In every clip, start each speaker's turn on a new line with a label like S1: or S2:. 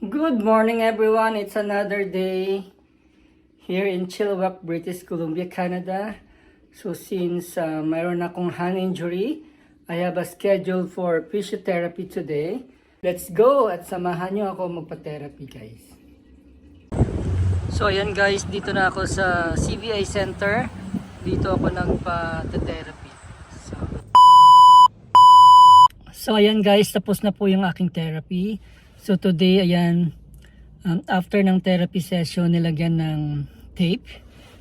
S1: Good morning everyone. It's another day here in Chilliwack, British Columbia, Canada. So since mayroon akong hand injury, I have a schedule for physiotherapy today. Let's go at samahan nyo ako magpa-therapy guys. So ayan guys, dito na ako sa CVI Center. Dito ako nagpa-therapy. So ayan guys, tapos na po yung aking therapy. So today, ayan, after ng therapy session, nilagyan ng tape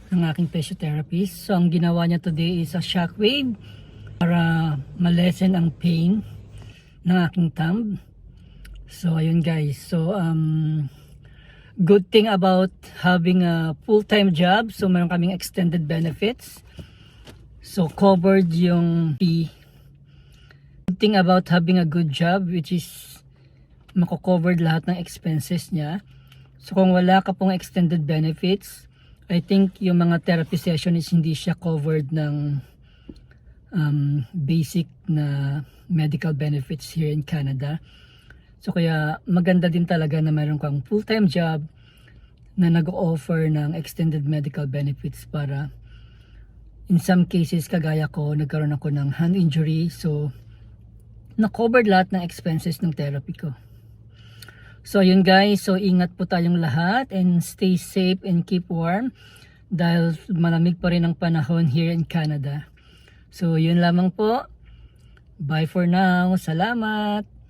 S1: ng aking physiotherapist. So ang ginawa niya today is a shockwave para malesen ang pain ng aking thumb. So ayun guys, so good thing about having a full-time job, so meron kaming extended benefits. So covered yung fee. Good thing about having a good job, which is mako-covered lahat ng expenses niya. So kung wala ka pong extended benefits, I think yung mga therapy session is hindi siya covered ng basic na medical benefits here in Canada. So kaya maganda din talaga na meron kang full-time job na nag-offer ng extended medical benefits para in some cases kagaya ko, nagkaroon ako ng hand injury, so na-covered lahat ng expenses ng therapy ko. So yun guys, so ingat po tayong lahat and stay safe and keep warm dahil malamig pa rin ang panahon here in Canada. So yun lamang po. Bye for now. Salamat.